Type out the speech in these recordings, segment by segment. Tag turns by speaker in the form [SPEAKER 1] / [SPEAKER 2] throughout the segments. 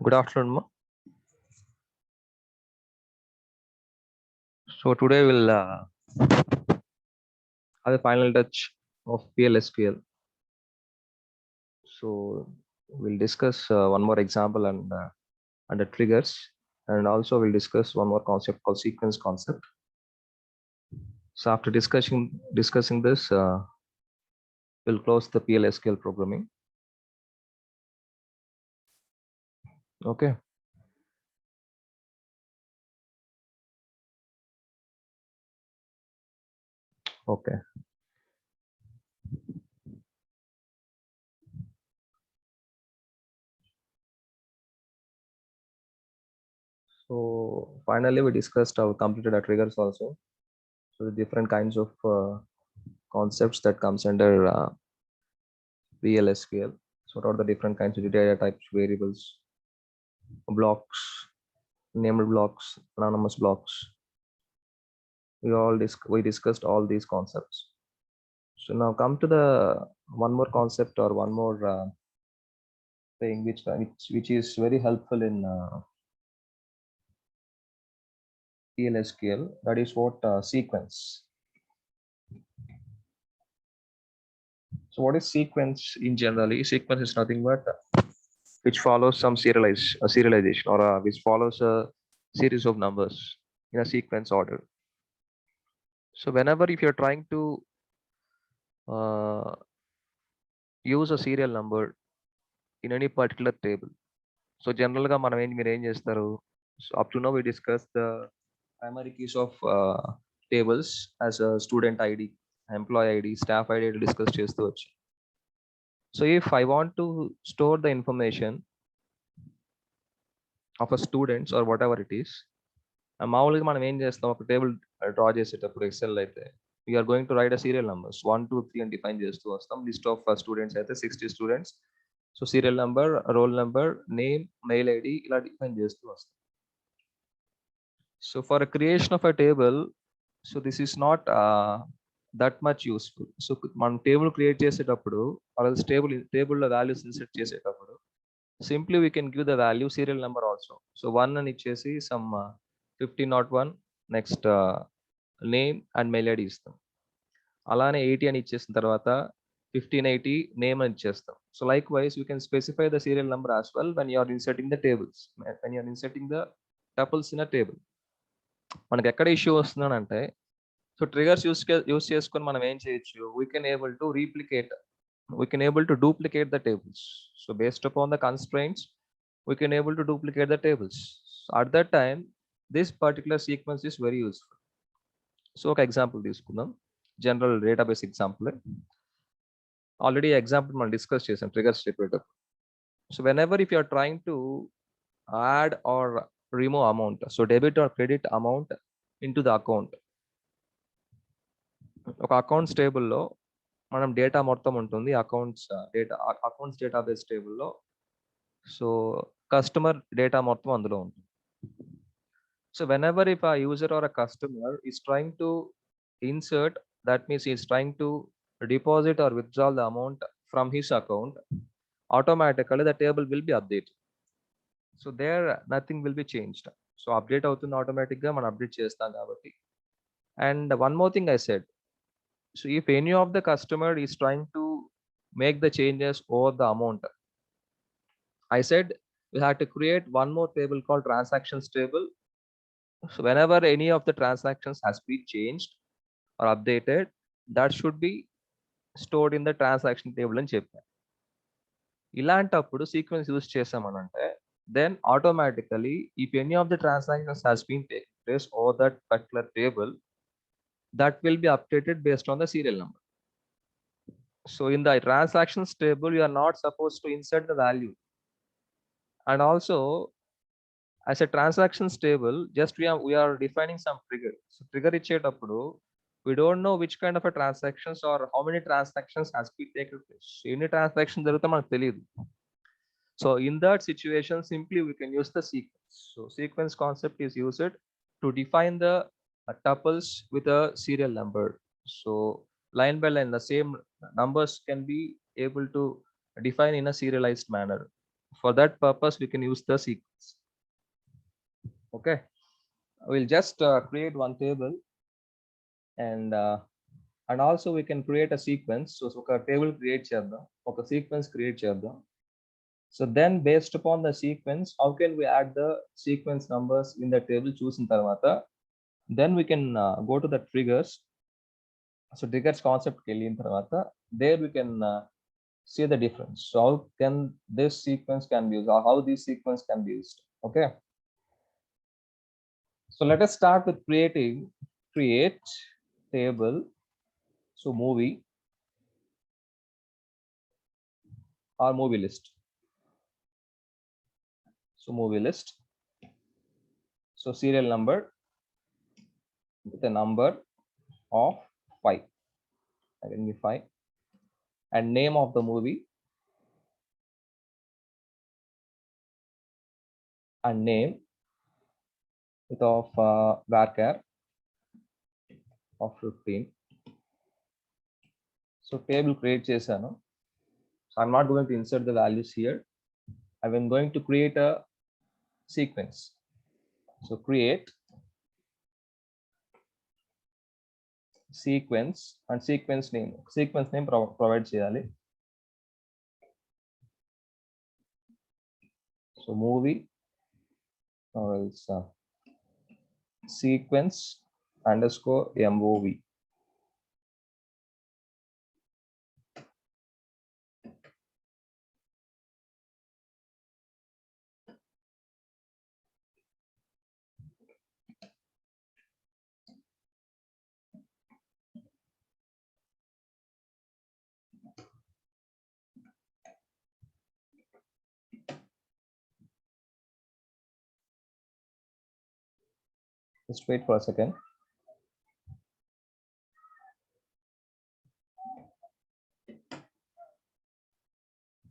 [SPEAKER 1] Good afternoon, ma. So today we'll have a final touch of PLSQL. So we'll discuss one more example and the triggers, and also we'll discuss one more concept called sequence concept. So after discussing this, we'll close the PLSQL programming. Okay. Okay. So finally, we discussed our completed our triggers also. So the different kinds of concepts that comes under PLSQL. So what are the different kinds of data types, variables, blocks, named blocks, anonymous blocks. We discussed all these concepts. So now come to the one more concept or one more thing which is very helpful in PLSQL. That is what sequence. So what is sequence in generally? Sequence is nothing but which follows some serialization or which follows a series of numbers in a sequence order. So whenever if you're trying to use a serial number in any particular table, so general ga manam meer em chestaru. So up to now we discussed the primary keys of tables as a student id, employee id, staff id discuss chestu vachu. So if I want to store the information of a students or whatever it is, మామూలుగా మనం ఏం చేస్తాం, ఒక table draw చేసేటప్పుడు Excel అయితే we're going to write a serial numbers 1 2 3 అని define చేస్తూ వస్తాం. లిస్ట్ ఆఫ్ స్టూడెంట్స్ అయితే 60 students. So serial number, roll number, name, mail ID ఇలా డిఫైన్ చేస్తూ వస్తాం. So for a creation of a table, so this is not that much useful. So మనం table create చేసేటప్పుడు or else table లో values insert చేసేటప్పుడు simply we can give the value serial number also. So 1 అని ఇచ్చేసి some 1501 next name and mail ID ఇస్తాం. అలానే 80 అని ఇచ్చేసిన తర్వాత 1580 నేమ్ అని ఇచ్చేస్తాం. So likewise you can specify the serial number as well when you're inserting the tables, when you're inserting the tuples in a table. మనకి ఎక్కడ issue వస్తుందంటే, సో ట్రిగర్స్ యూస్ చేసుకొని మనం ఏం చేయొచ్చు, we can able to replicate, we can able to duplicate the tables. So based upon the constraints, we can able to duplicate the tables. So at that time, this particular sequence is very useful. So ఒక example తీసుకుందాం, general database example. Already example మనం discuss చేసాం triggers చెప్పేటప్పుడు. So whenever if you are trying to add or remove amount, so debit or credit amount into the account. ఒక accounts టేబుల్లో మనం data మొత్తం ఉంటుంది, అకౌంట్స్ డేటాబేస్ టేబుల్లో. So customer data మొత్తం అందులో ఉంటుంది. So whenever if a user or a customer is trying to insert, that means he is trying to deposit or withdraw the amount from his account, automatically the table will be updated. So there nothing will be changed. So update అవుతుంది automatic గా, మనం update చేస్తాం కాబట్టి. And one more thing I said, so if any of the customer is trying to make the changes over the amount, I said we have to create one more table called transactions table. So whenever any of the transactions has been changed or updated, that should be stored in the transaction table అని చెప్పాను. ఇలాంటప్పుడు sequence use చేసామనంటే, then automatically if any of the transactions has been taken place over that particular table, that will be updated based on the serial number. So in the transactions table, you are not supposed to insert the value. And also as a transactions table, just we are defining some trigger. So trigger ఇచ్చేటప్పుడు we don't know which kind of a transactions or how many transactions has been taken place. ఎన్ని transaction జరిగితే మనకు తెలియదు. So in that situation, simply we can use the sequence. So sequence concept is used to define the tuples with a serial number. So line by line, the same numbers can be able to define in a serialized manner. For that purpose, we can use the sequence. Okay, we'll just create one table, and also we can create a sequence. So a table create చేద్దాం, ఒక sequence create చేద్దాం. So then based upon the sequence, how can we add the sequence numbers in the table చూసిన తర్వాత, then we can go to the triggers. So triggers concept కి వెళ్ళిన తర్వాత, there we can see the difference. So how can this sequence can be used, or how this sequence can be used. Okay, so let us start with create table. So movie or movie list. So movie list. So serial number with a number of 5. Again, 5. And name of the movie and name with of varchar of 15. So table create chesano. So I'm not going to insert the values here. I'm going to create a sequence. So create sequence and sequence name. Sequence name provide cheyali. So movie or else sequence underscore MOV. Just wait for a second.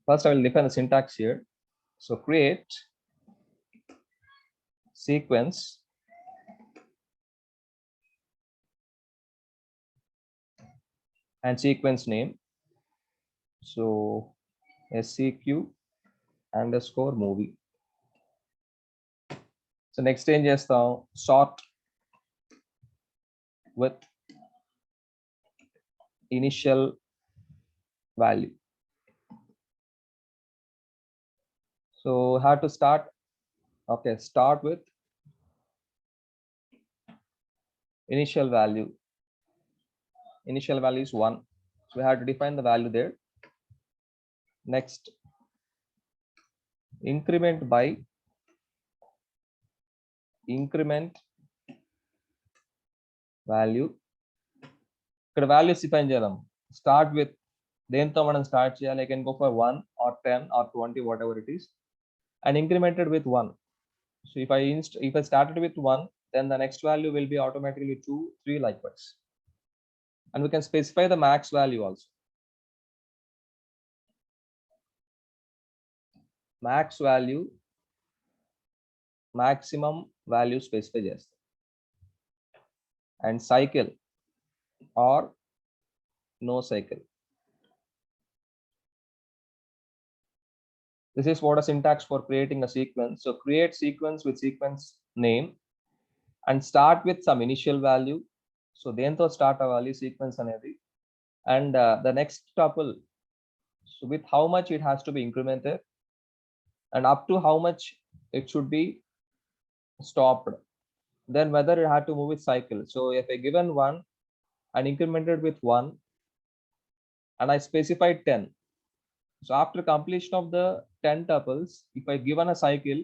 [SPEAKER 1] First, I will define the syntax here. So create sequence and sequence name. So SCQ underscore movie. So next change chestam, sort with initial value. So how to start? Okay, start with initial value. Initial value is 1. So we have to define the value there. Next, increment by increment value. ఇక్కడ values define చేద్దాం. Start with దేంతో మనం start చేయాలి. I can go for 1 or 10 or 20, whatever it is, and incremented with 1. So if I started with 1, then the next value will be automatically 2, 3, likewise. And we can specify the max value also. Max value, maximum value specify చేస్తాం. And cycle or no cycle. This is what a syntax for creating a sequence. So create sequence with sequence name and start with some initial value. So dento start avali sequence anedi, and the next tuple, so with how much it has to be incremented and up to how much it should be stopped. Then whether it had to move with cycle. So if I given 1 and incremented with 1 and I specified 10. So after completion of the 10 tuples, if I given a cycle,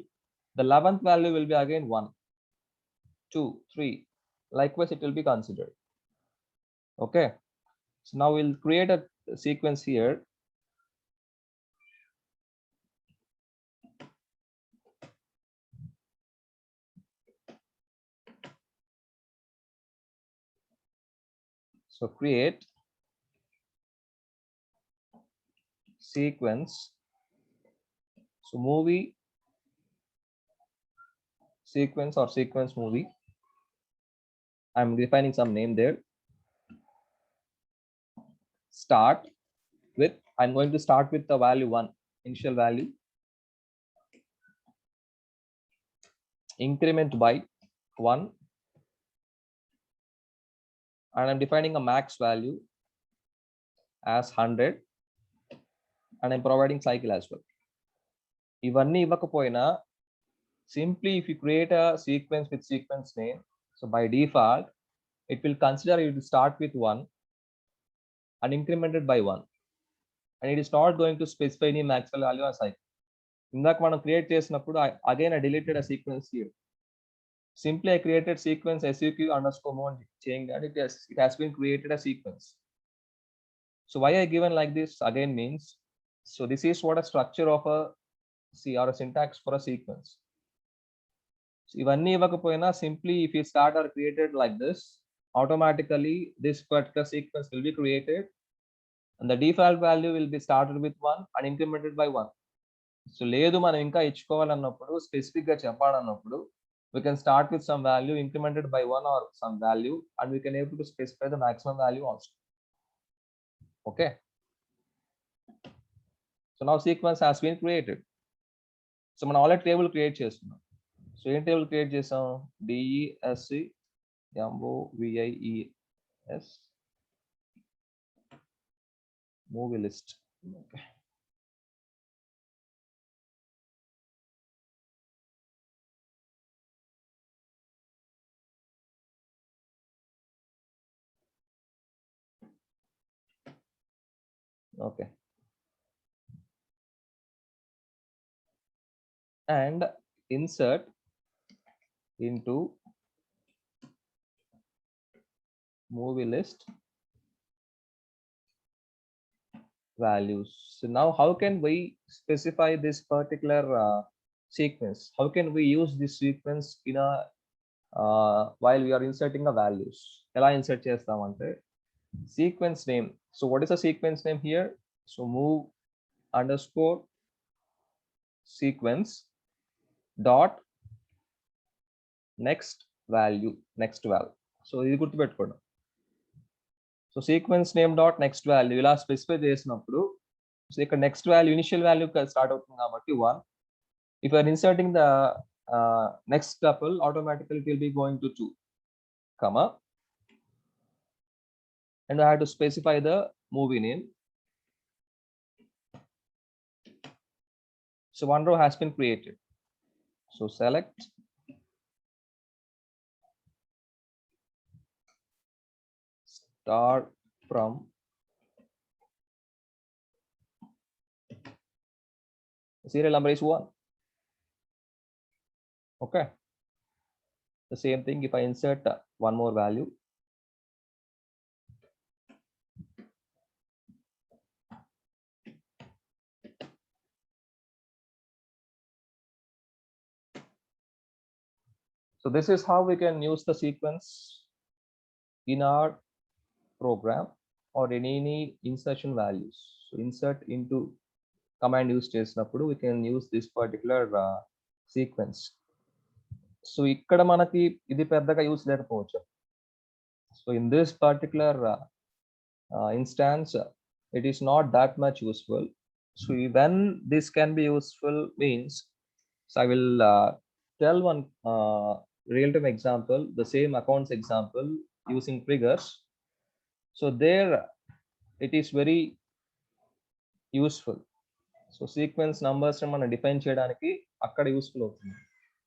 [SPEAKER 1] the 11th value will be again 1, 2, 3. Likewise, it will be considered. Okay. So now we'll create a sequence here. So create sequence. So movie sequence or sequence movie. I'm defining some name there. Start with, I'm going to start with the value 1, initial value. increment by 1, and I'm defining a max value as 100, and I'm providing cycle as well. ఇవన్నీ ఇవ్వకపోయినా simply if you create a sequence with sequence name, so by default it will consider it will start with 1 and incremented by 1, and it is not going to specify any maximum value or cycle. ఇందాక మనం create చేసినప్పుడు again I deleted a sequence here. Simply I created sequence seq underscore mode saying that it has been created a sequence. So why I given like this again means, so this is what a structure of a or a syntax for a sequence. So ఇవన్నీ ఇవ్వకపోయినా simply if you start or created like this, automatically this particular sequence will be created and the default value will be started with 1 and incremented by 1. So లేదు మనం ఇంకా ఇచ్చుకోవాలన్నప్పుడు specific గా చెప్పాలన్నప్పుడు we can start with some value incremented by 1 or some value, and we can able to specify the maximum value also. Okay, so now sequence has been created. So మనం already table create చేస్తున్నాం. So ఏం table create చేసాం? DESC MOVIES movie list. Okay, and insert into movie list values. So now how can we specify this particular sequence? How can we use this sequence in a while we are inserting a values? ఎలా insert చేస్తామంటే sequence name. So what is the sequence name here? So move underscore sequence dot next value. So ఇది గుర్తుపెట్టుకోండి. So sequence name dot next value ఇలా specify చేసినప్పుడు, so ఇక్కడ next value initial value start అవుతుంది కాబట్టి 1. If you're inserting the next tuple, automatically it will be going to 2, comma, and I have to specify the movie name. So one row has been created. So select start from serial number is 1. Okay, the same thing if I insert one more value. So this is how we can use the sequence in our program or in any insertion values. So insert into command use చేసినప్పుడు we can use this particular sequence. So ఇక్కడ మనకి ఇది పెద్దగా use లేకపోవచ్చు. So in this particular instance it is not that much useful. So when this can be useful means, so I will tell one real-time example, the same accounts example using triggers. So there it is very useful. So sequence numbers మనం define చేయడానికి అక్కడ useful అవుతుంది.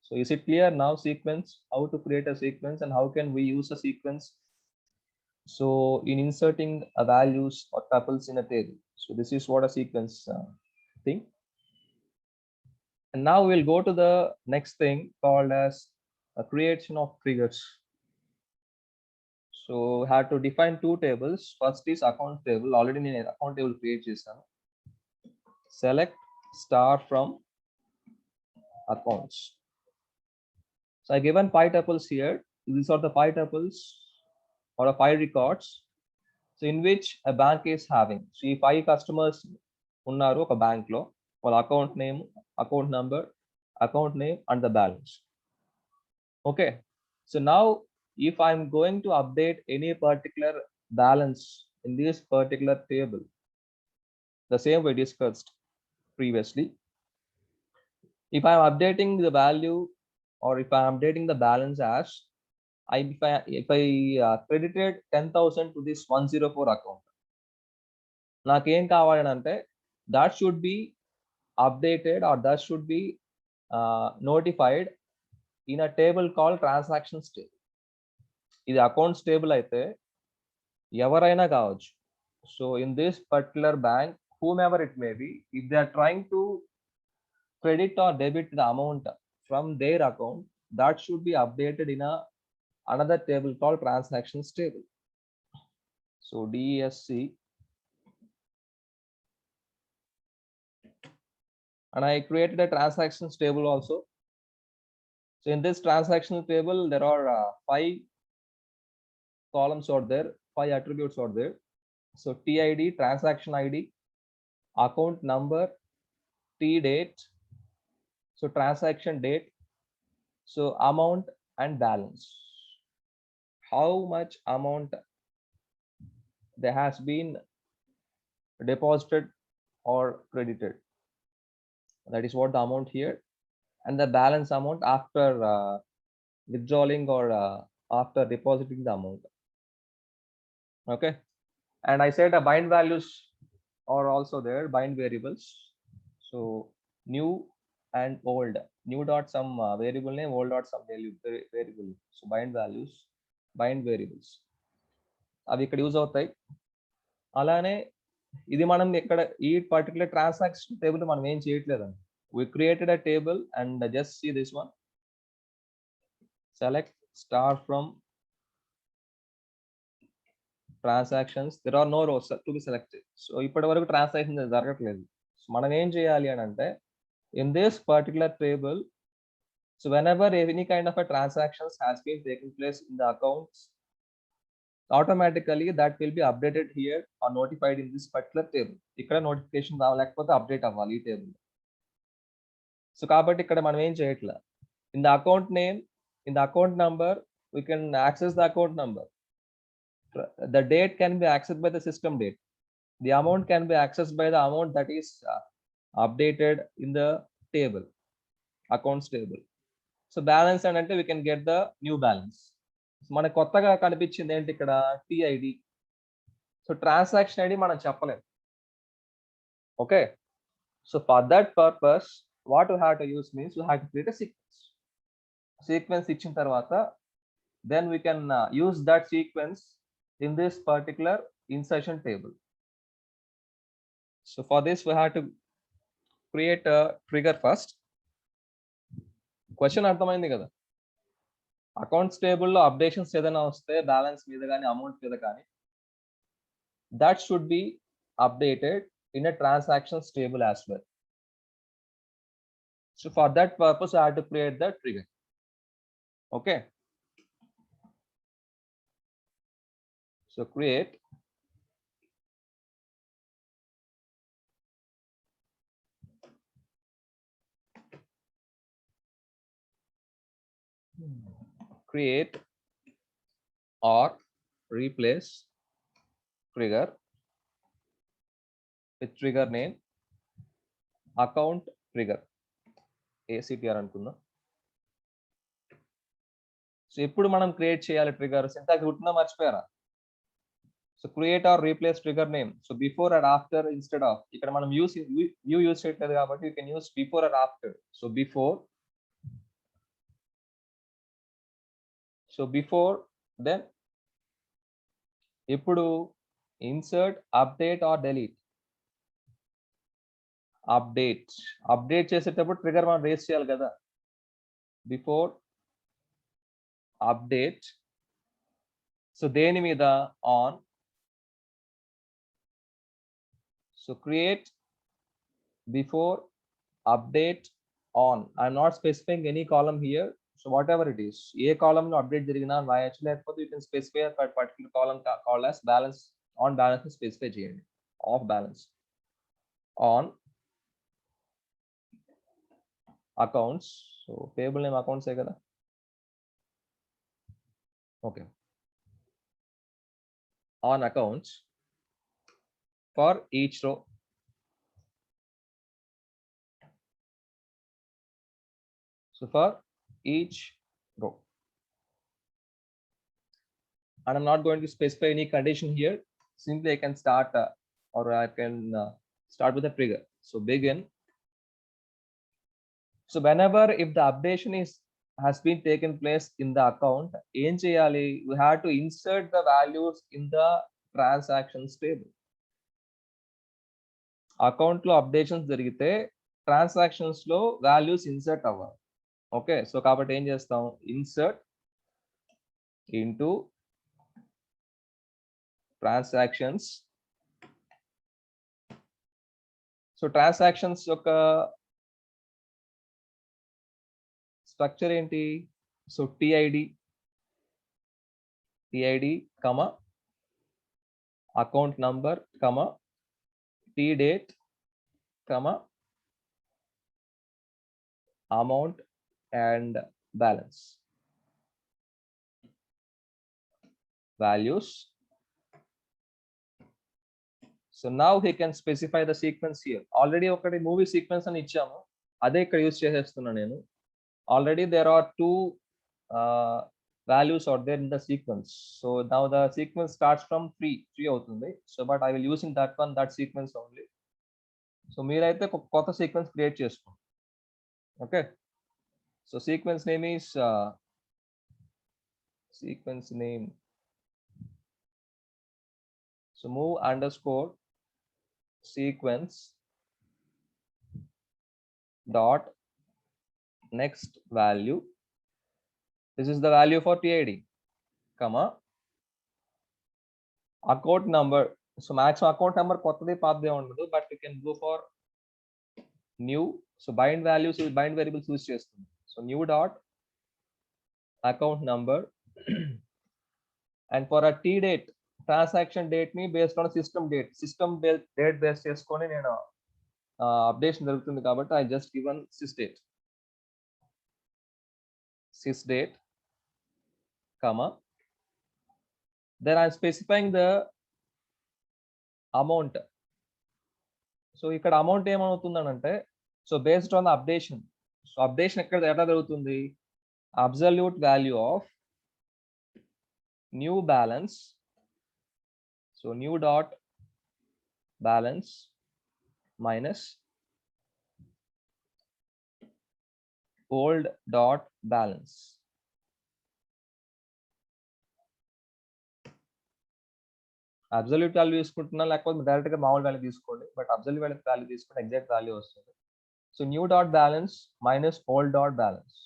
[SPEAKER 1] So is it clear now sequence, how to create a sequence and how can we use a sequence? So in inserting values or tuples in a table. So this is what a sequence thing. And now we'll go to the next thing called as a creation of triggers. So have to define two tables. First is account table. Already in account table create చేశాను. Select star from accounts. So I given 5 tuples here. These are the 5 tuples or 5 records, so in which a bank is having. So ఈ 5 customers ఉన్నారు ఒక bank లో, వాళ్ళ account name, account number, account name and the balance. Okay, so now if I'm going to update any particular balance in this particular table, the same we discussed previously, if I'm updating the value or if I am updating the balance as if I credited 10,000 to this 104 account, నాకేం కావాలి అంటే that should be updated or that should be notified in a table called transactions table. ఇది accounts table అయితే ఎవరైనా కావచ్చు. So in this particular bank, whomever it may be, if they are trying to credit or debit the amount from their account, that should be updated in another table called transactions table. So DESC, and I created a transactions table also. So in this transactional table there are 5 columns are there, 5 attributes are there. So TID, transaction ID, account number, T date, so transaction date, so amount and balance. How much amount there has been deposited or credited, that is what the amount here, and the balance amount after withdrawing or after depositing the amount. Okay, and I said bind values are also there, bind variables. So new and old, new dot some variable name, old dot some variable. So bind values, bind variables అవి ఇక్కడ use అవుతాయి. అలానే ఇది మనం ఇక్కడ ఈ particular transaction table మనం ఏం చేయట్లేదండి. we created a table and just see this one, select star from transactions, there are no rows to be selected. So ఇప్పటి వరకు ట్రాన్సాక్షన్ జరగట్లేదు. సో మనం ఏం చేయాలి అని అంటే, in this particular table, so whenever any kind of a transactions has been taken place in the accounts, automatically that will be updated here or notified in this particular table. ఇక్కడ notification రాలేకపోతే update అవ్వాలి ఈ table. So కాబట్టి ఇక్కడ మనం ఏం చేయట్లా, in the account name, in the account number, we can access the account number. The date can be accessed by the system date. The amount can be accessed by the amount that is updated in the table, accounts table. So balance and ante we can get the new balance. So మనకు కొత్తగా కనిపించింది ఏంటి ఇక్కడ, TID. So transaction ID మనం చెప్పలేం. Okay, so for that purpose what we have to use means we have to create a sequence ఇచ్చిన తర్వాత then we can use that sequence in this particular insertion table. So for this we have to create a trigger first. Question అర్థమైంది కదా, accounts టేబుల్లో updations ఏదైనా వస్తే balance మీద కానీ amount మీద కానీ, that should be updated in a transactions table as well. So for that purpose I have to create the trigger. Okay, so create or replace trigger with trigger name account trigger, ACTR అనుకుందాం. So ఎప్పుడు మనం create చేయాలి trigger, syntax గుర్తుందా మర్చిపోయారా? So create or replace trigger name. So before and after instead of, ఇక్కడ మనం use చేయట్లేదు కాబట్టి you can use before and after. So before then ఇప్పుడు insert update or delete. Update చేసేటప్పుడు ట్రిగర్ మనం రేస్ చేయాలి కదా, బిఫోర్ అప్డేట్. సో దేని మీద, on. So create before update on. I'm not specifying any column here. So what ever it is, ఏ column లో update జరిగినా రాయొచ్చు, లేకపోతే you can specify particular column called as balance. On balance specify చేయండి, of balance, on accounts. So table name అకౌంట్సే కదా. Okay, on accounts for each row. So for each row. And I'm not going to specify any condition here. Simply I can start or I can start with a trigger. So begin. So whenever if the updation has been taken place in the account, ఏం చేయాలి? We have to insert the values in the transactions table. Account లో updations జరిగితే transactions లో values insert అవ్వాలి. Okay, so కాబట్టి ఏం చేస్తాం? Insert into transactions. So transactions యొక్క స్ట్రక్చర్ ఏంటి? So TID comma account number comma T date comma amount and balance values. So now he can specify the sequence here. Already ఒకటి movie sequence అని ఇచ్చాము, అదే ఇక్కడ యూజ్ చేసేస్తున్నా నేను. Already there are two values out there in the sequence. So now the sequence starts from 3 అవుతుంది. So but I will using that sequence only. So మీరైతే కొత్త sequence create చేసుకోండి. Okay, so sequence name is sequence name. So move underscore sequence dot next value. This is the value for TID, comma account number. So maximum account number kottadi pathde undadu, but you can go for new. So bind values is bind variables use chestundi. So new dot account number and for a T date, transaction date ni based on system date date based cheskoni nenu updation jarugutundi kabatti I just given sys date comma, then I'm specifying the amount. So ఇక్కడ amount ఏమవుతుందనంటే, so based on the updation. So updation ఎక్కడ ఎలా జరుగుతుంది? Absolute value of new balance. So new dot balance minus old dot balance. Absolute value తీసుకుంటున్నా, లేకపోతే direct గా మామూలు value తీసుకోండి, బట్ అబ్సల్యూట్ వాల్యూ తీసుకుంటే ఎగ్జాక్ట్ వాల్యూ వస్తుంది. So new dot balance minus old dot balance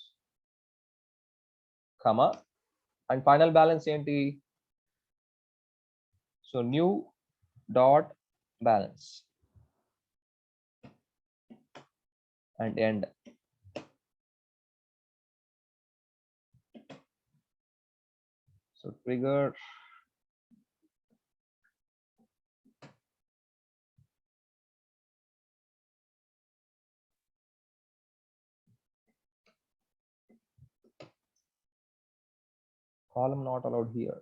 [SPEAKER 1] comma, and final balance ఏంటి? So new dot balance and end. So trigger column not allowed here.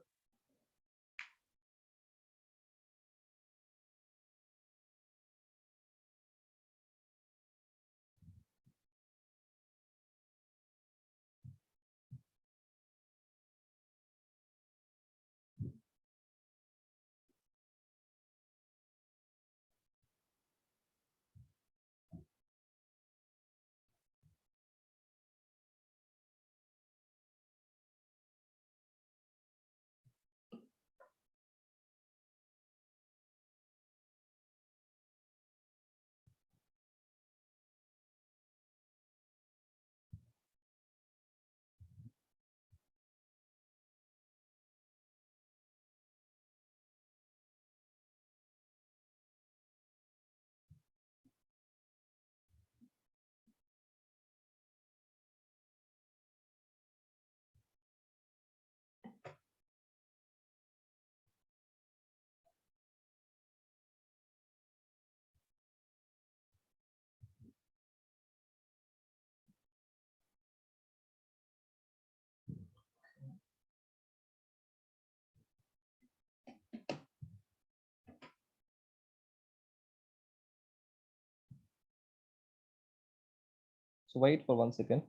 [SPEAKER 1] So wait for 1 second.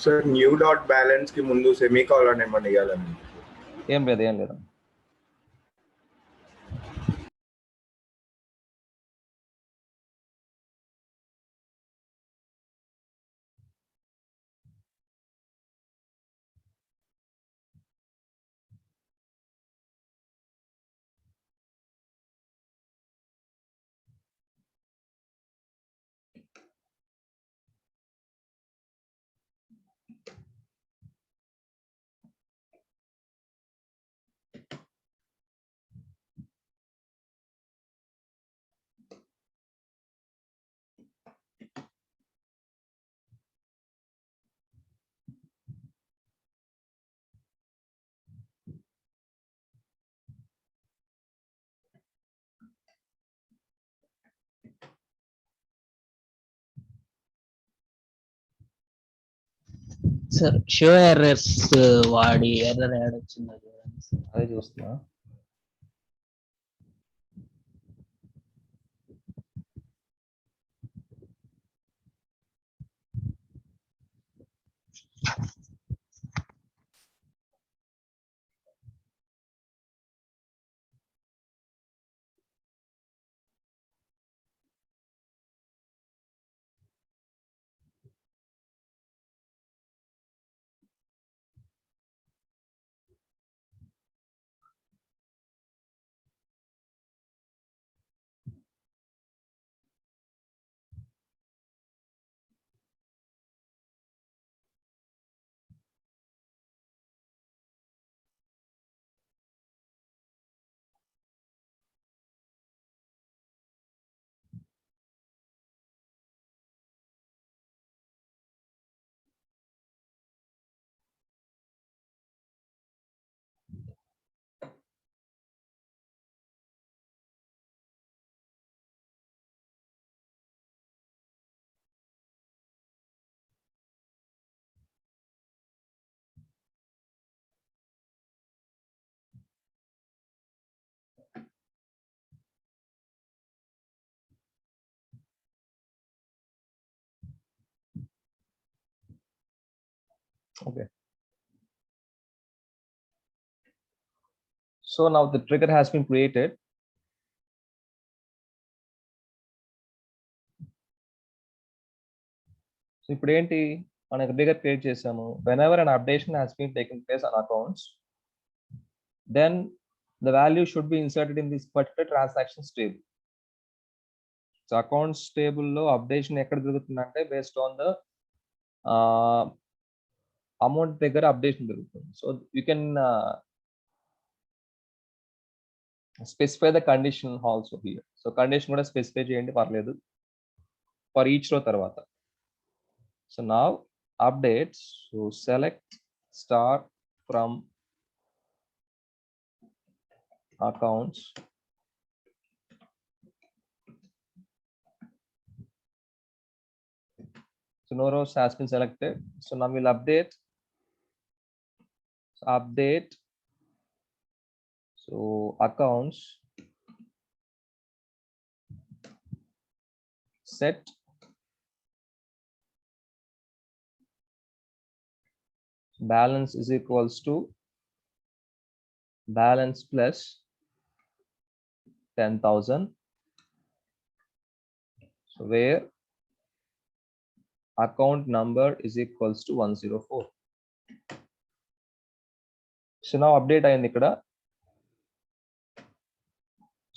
[SPEAKER 2] Sir new dot balance కి ముందు semicolon ఏమన్నా ఇవ్వాలండి?
[SPEAKER 1] ఏం లేదు.
[SPEAKER 3] Sir show errors వాడి error add వచ్చిందా చూడండి సార్.
[SPEAKER 1] అదే చూస్తున్నా. Okay. So now the trigger has been created. So ఇప్పుడు ఏంటి, మనకి ట్రిగర్ క్రియేట్ చేసాము. Whenever an updation has been taken place on accounts, then the value should be inserted in this particular transactions table. So accounts table లో updation ఎక్కడ జరుగుతుందంటే based on the amount దగ్గర updation జరుగుతుంది. So you can specify the condition also here. So condition కూడా specify చేయండి, పర్లేదు, for each రో తర్వాత. So now updates, so select star from accounts. So no rows has been selected. So now we'll update. So update. So accounts set balance is equals to balance plus 10,000. So where account number is equals to 104. So now update అయింది ఇక్కడ.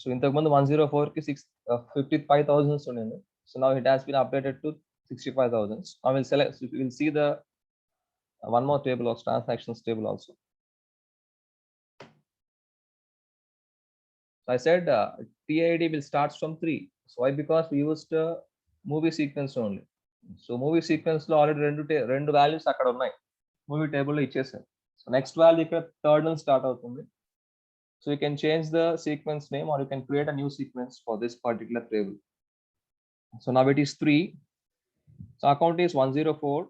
[SPEAKER 1] So ఇంతకు ముందు 104 కి 55,000 ఉండింది. So now it has been updated to 65,000. Now we'll select, so we'll see the one more table of transactions table also. So I said TID will start from 3. So why? Because we used movie sequence only. So movie sequence లో already రెండు values అక్కడ ఉన్నాయి, movie table లో ఇచ్చేసారు. So next value ఇక్కడ third నుంచి start అవుతుంది. So you can change the sequence name or you can create a new sequence for this particular table. So now it is 3. So account is 104,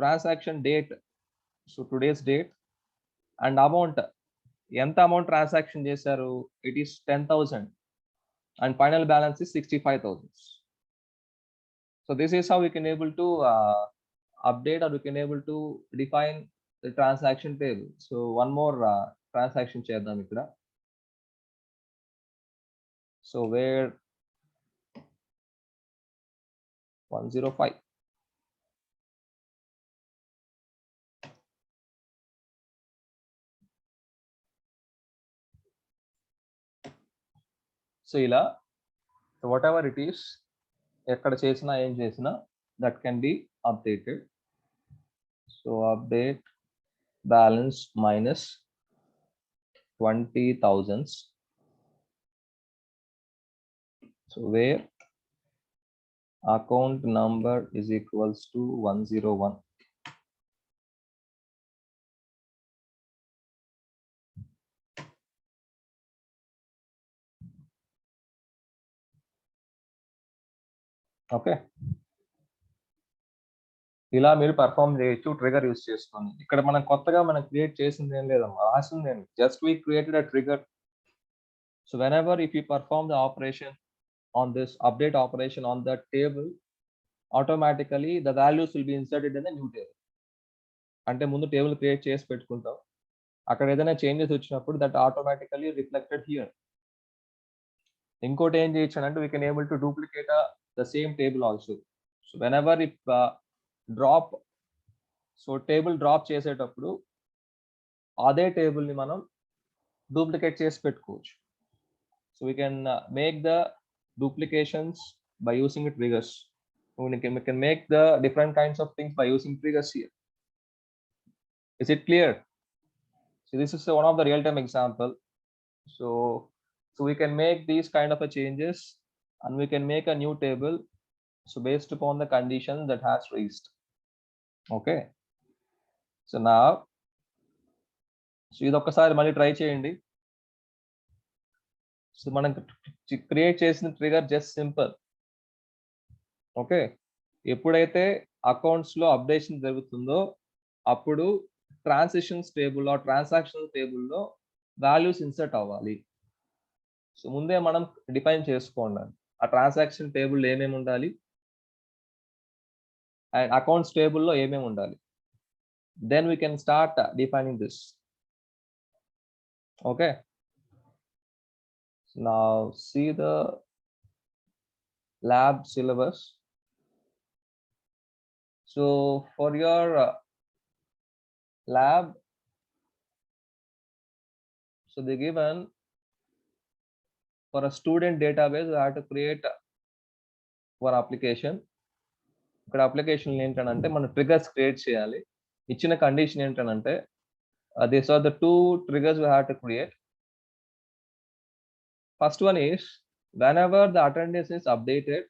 [SPEAKER 1] transaction date, so today's date, and amount, ఎంత amount transaction చేశారు, it is 10,000 and final balance is 65,000. So this is how we can able to update, or we can able to define the transaction table. So one more transaction చేద్దాం ఇక్కడ. So where 105. So ఇలా whatever it is, ఎక్కడ చేసినా ఏం చేసినా that can be updated. So update balance minus 20,000. So where account number is equals to 101. Okay, ఇలా మీరు perform చేయొచ్చు ట్రిగర్ యూస్ చేసుకొని. ఇక్కడ మనం కొత్తగా మనం క్రియేట్ చేసింది ఏం లేదమ్మా, రాసింది ఏం, just we created a trigger. So when ever if you perform the operation on this update operation on the table, automatically the values will be inserted in the new table. అంటే ముందు table create చేసి పెట్టుకుంటాం, అక్కడ ఏదైనా changes వచ్చినప్పుడు that automatically reflected here. ఇంకోటి ఏం చేయొచ్చు అంటే we can able to duplicate the same table also. So when ever if drop, so table drop చేసేటప్పుడు అదే టేబుల్ని మనం డూప్లికేట్ చేసి పెట్టుకోవచ్చు. So we can make the duplications by using triggers. We can make the different kinds of things by using triggers here. Is it clear? So this is one of the real-time example. So we can make these kind of a changes, and we can make a new table, so based upon the condition that has raised. Okay, so now, so ఇది ఒక్కసారి మళ్ళీ try చేయండి. So మనం create చేసిన trigger just simple. Okay, ఎప్పుడైతే accounts లో updation జరుగుతుందో అప్పుడు ట్రాన్సాక్షన్స్ టేబుల్ ఆర్ ట్రాన్సాక్షన్ టేబుల్లో వాల్యూస్ ఇన్సర్ట్ అవ్వాలి. సో ముందే మనం డిఫైన్ చేసుకోండి ఆ ట్రాన్సాక్షన్ టేబుల్ ఏమేమి ఉండాలి అండ్ అకౌంట్స్ టేబుల్లో ఏమేమి ఉండాలి. Then we can start defining this. Okay, now see the lab syllabus. So for your lab, so they given for a student database, we have to create one application. ఇక్కడ application ఏంటంటే మనం triggers create చేయాలి. ఇచ్చిన condition ఏంటంటే these are the two triggers we have to create. First one is whenever the attendance is updated,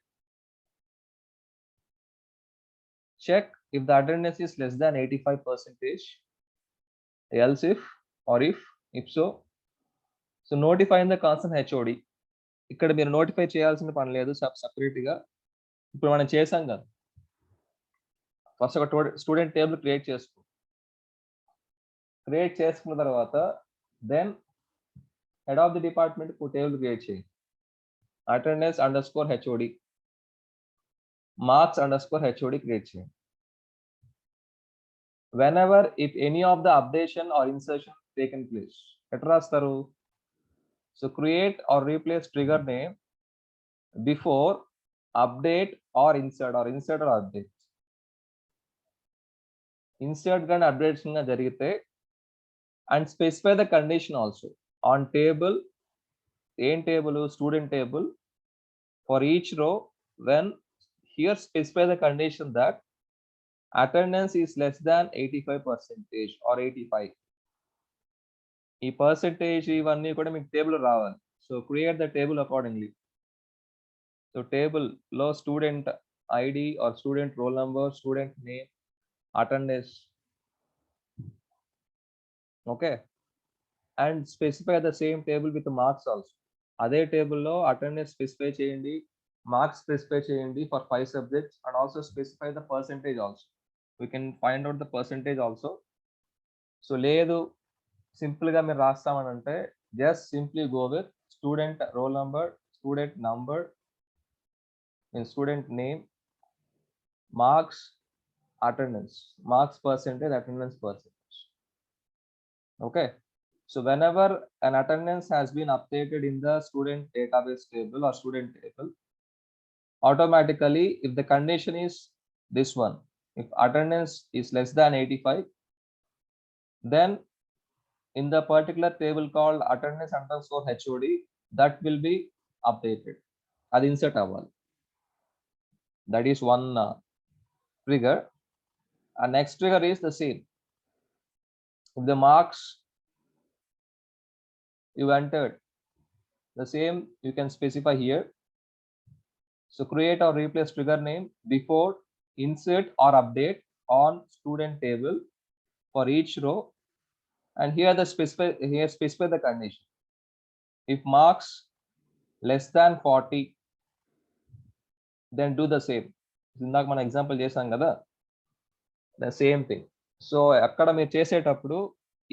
[SPEAKER 1] check if the attendance is less than 85%, else if so notify the concerned HOD. ఇక్కడ మీరు notify చేయాల్సిన పని లేదు separate గా. ఇప్పుడు మనం చేసాం కదా, ఫస్ట్ ఒక స్టూడెంట్ టేబుల్ క్రియేట్ చేసుకున్న తర్వాత then head of the department table create చేయి. Attendance _HOD, marks _HOD create చేయి. whenever if any of the updation or insertion taken place, ఎట్లా రాస్తారు? So create or replace trigger name before update or insert or update. Insert కానీ updates జరిగితే and specify the condition also on table. ఏం table? Student table. For each row when here specify the condition that attendance is less than 85% or 85. ఈ percentage ఇవన్నీ కూడా మీకు table రావాలి. So create the table accordingly. So table లో student ID or student roll number, student name, attendance. Okay, and specify the same table with marks also. అదే టేబుల్లో attendance specify చేయండి, marks specify చేయండి for 5 subjects, and also specify the percentage also. We can find out the percentage also. So లేదు simple గా మీరు రాస్తామని అంటే just simply go with student roll number, student number, student name, marks, attendance, marks percentage, attendance percentage. Okay. So whenever an attendance has been updated in the student database table or student table, automatically, if the condition is this one, if attendance is less than 85, then in the particular table called attendance underscore HOD, that will be updated. That insert aval. That is one trigger. And next trigger is the same. If the marks you entered, the same you can specify here. So create or replace trigger name before insert or update on student table for each row. And here specify the condition. If marks less than 40, then do the same. ఇందాక మన example చేసాం కదా, the same thing. So అక్కడ మీరు చేసేటప్పుడు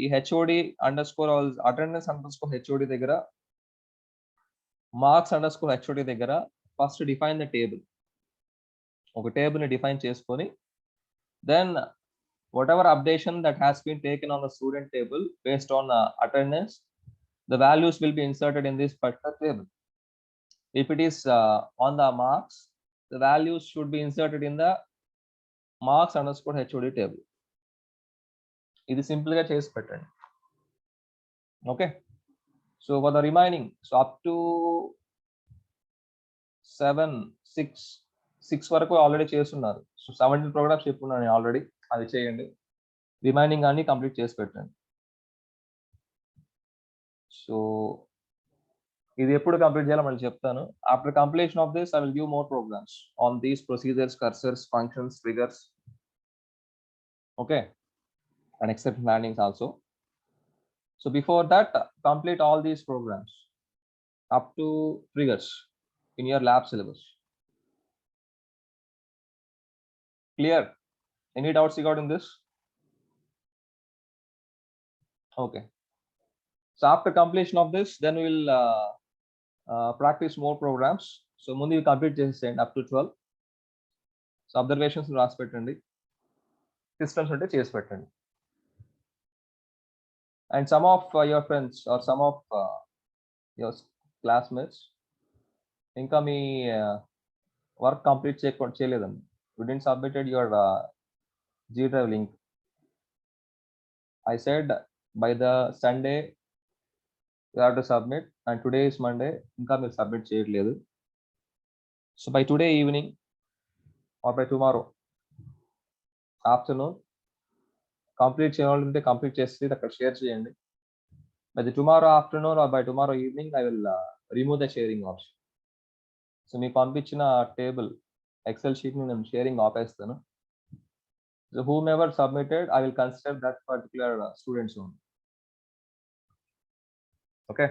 [SPEAKER 1] ఈ HOD underscore attendance underscore HOD దగ్గర, marks underscore HOD దగ్గర ఫస్ట్ డిఫైన్ ద టేబుల్. ఒక టేబుల్ ని డిఫైన్ చేసుకొని then whatever updation that has been taken on the student table based on attendance, the values will be inserted in this particular table. If it is on the marks, the values should be inserted in the marks underscore HOD table. ఇది simple గా చేసి పెట్టండి. Okay. So for the remaining, so up to 6 వరకు already చేస్తున్నారు. So 17 programmes చెప్పున్నాను already, అది చేయండి. Remaining అన్ని complete చేసి పెట్టండి. సో ఇది ఎప్పుడు కంప్లీట్ చేయాలో మళ్ళీ చెప్తాను. After completion of this I will give more programs on these procedures, cursors, functions, triggers. Okay, and exception landings also. So before that, complete all these programs up to triggers in your lab syllabus. Clear? Any doubts regarding this? Okay. So after completion of this, then we will practice more programs. So mundi complete chesend up to 12. So observations రాసి పెట్టండి, systems ఉంటే చేసి పెట్టండి. And some of your friends or some of your classmates ఇంకా మీ work complete చేయలేదండి. You didn't submitted your G Drive link. I said by the Sunday you have to submit, and today is Monday, ఇంకా మీరు submit చేయట్లేదు. So by today evening or by tomorrow afternoon, complete చేయాలంటే complete చేసి అక్కడ share చేయండి. By the tomorrow afternoon or by tomorrow evening I will remove the sharing option. So మీకు పంపించిన table excel sheet ని నేను షేరింగ్ ఆపేస్తాను. So whomever submitted I will consider that particular students only. Okay,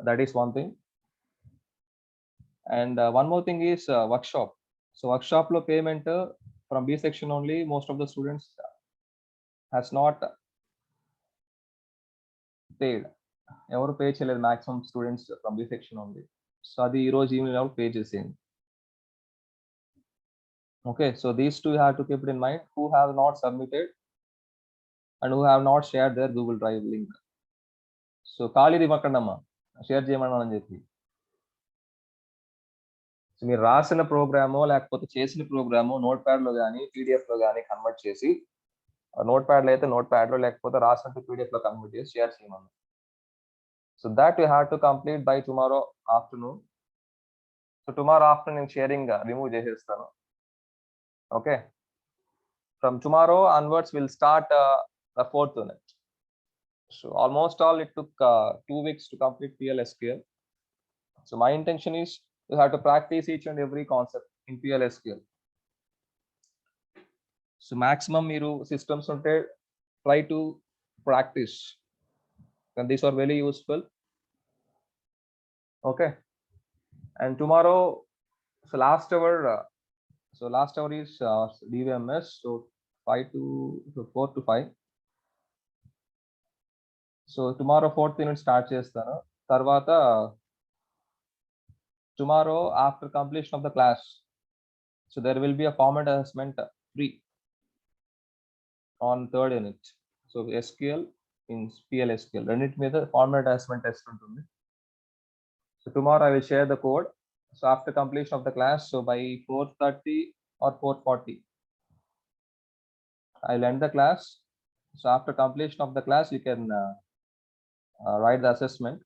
[SPEAKER 1] that is one thing. And one more thing is workshop. So workshop లో payment from B section only, most of the students has not paid. ఎవరు pay చేయలేదు, maximum students from B section only. So అది ఈ రోజు evening pay చేసేయండి. Okay, so these two have to keep it in mind, who have not submitted and who have not share their Google drive link. So ఖాళీది ఇవ్వకండమ్మా, share చేయమని చెప్పి. So మీరు రాసిన ప్రోగ్రామో లేకపోతే చేసిన ప్రోగ్రామో నోట్ ప్యాడ్ లో కానీ పీడిఎఫ్ లో కానీ కన్వర్ట్ చేసి, నోట్ ప్యాడ్ లో అయితే నోట్ ప్యాడ్ లో, లేకపోతే రాసినట్టు పీడిఎఫ్ లో కన్వర్ట్ చేసి షేర్ చేయమన్నా. So that you have to complete by tomorrow afternoon. So tomorrow afternoon నేను షేరింగ్ రిమూవ్ చేసేస్తాను. Okay, from tomorrow onwards will start the 4th unit. So almost all it took 2 weeks to complete PLSQL. So my intention is you have to practice each and every concept in PLSQL. So maximum మీరు systems ఉంటే try to practice, and these are very useful. Okay, and tomorrow, so last hour is DVMS, so 4 to 5. So tomorrow 4th unit start చేస్తాను. తర్వాత tomorrow after completion of the class, so there will be a format assessment free on third unit. So SQL in PLSQL రెండింటి మీద format assessment test ఉంటుంది. So tomorrow I will share the code. So after completion of the class, so by 4:30 or 4:40, I'll end the class. So after completion of the class, you can write the assessment.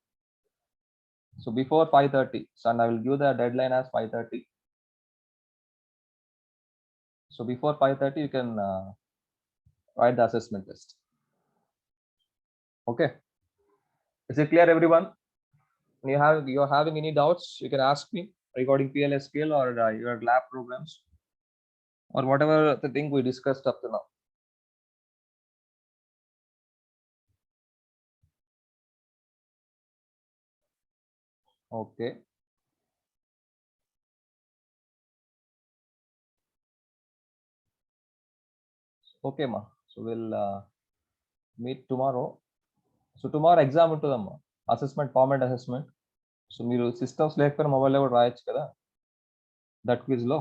[SPEAKER 1] So before 5:30, so and I will give the deadline as 5:30. So before 5:30, you can write the assessment test. Okay. Is it clear, everyone? You're having any doubts, you can ask me regarding PLSQL or your lab programs or whatever the thing we discussed up to now. Okay. Okay, ma. So we'll meet tomorrow. So tomorrow exam untudamma, assessment, format assessment. So మీరు systems లేకపోయినా mobile లో కూడా రాయొచ్చు కదా that quiz లో.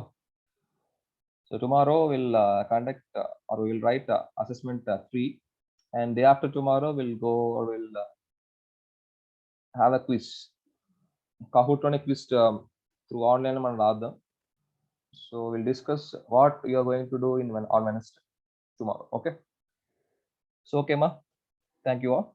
[SPEAKER 1] So tomorrow we'll conduct or we'll write assessment 3, and day after tomorrow we'll go or we'll have a quiz. Kahoot లోనే quiz through online మనం రాద్దాం. So we'll discuss what you are going to do on Wednesday tomorrow. Okay. So okay, ma. Thank you all.